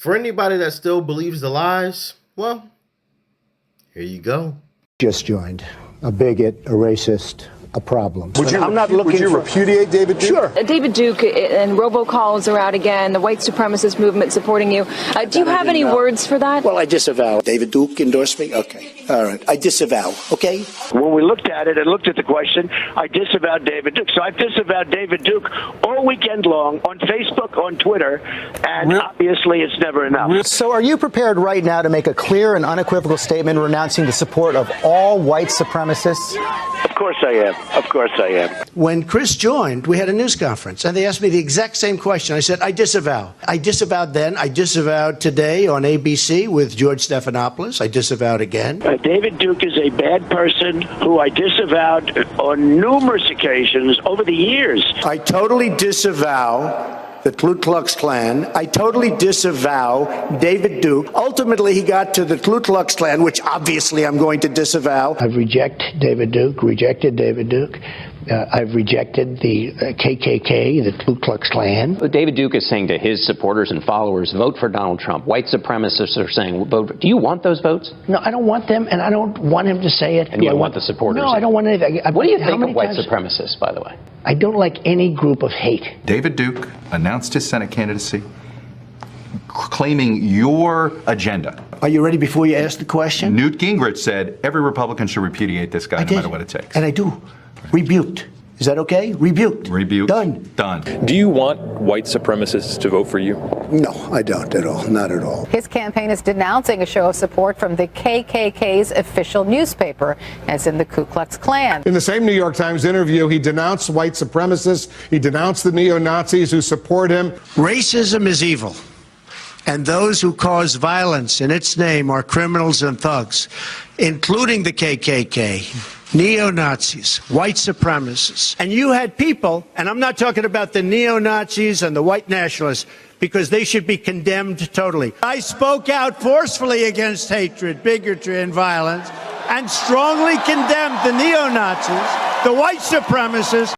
For anybody that still believes the lies, well, here you go. Just joined. A bigot, a racist, a problem. Would you repudiate David Duke? Sure. David Duke and robocalls are out again, the white supremacist movement supporting you. Do you have any words for that? Well, I disavow. David Duke endorsed me? Okay. All right. I disavow. Okay? When we looked at it and looked at the question, I disavowed David Duke. So I've disavowed David Duke all weekend long on Facebook, on Twitter, and obviously it's never enough. So are you prepared right now to make a clear and unequivocal statement renouncing the support of all white supremacists? Of course I am. Of course I am. When Chris joined, we had a news conference, and they asked me the exact same question. I said, I disavow. I disavowed then. I disavowed today on ABC with George Stephanopoulos. I disavowed again. David Duke is a bad person who I disavowed on numerous occasions over the years. I totally disavow the Ku Klux Klan. I totally disavow David Duke. Ultimately, he got to the Ku Klux Klan, which obviously I'm going to disavow. I've rejected David Duke. I've rejected the KKK, the Ku Klux Klan. David Duke is saying to his supporters and followers, vote for Donald Trump. White supremacists are saying, vote. Do you want those votes? No, I don't want them, and I don't want him to say it. And you don't want the supporters? No, I don't want anything. What do you think of white supremacists, by the way? I don't like any group of hate. David Duke announced his Senate candidacy, claiming your agenda. Are you ready before you ask the question? Newt Gingrich said every Republican should repudiate this guy no matter what it takes. And I do. Rebuked. Is that okay? Rebuked. Rebuked. Done. Do you want white supremacists to vote for you? No, I don't at all. Not at all. His campaign is denouncing a show of support from the KKK's official newspaper, as in the Ku Klux Klan. In the same New York Times interview, he denounced white supremacists. He denounced the neo-Nazis who support him. Racism is evil, and those who cause violence in its name are criminals and thugs, including the KKK. Neo-Nazis, white supremacists. And you had people, and I'm not talking about the neo-Nazis and the white nationalists, because they should be condemned totally. I spoke out forcefully against hatred, bigotry, and violence, and strongly condemned the neo-Nazis, the white supremacists.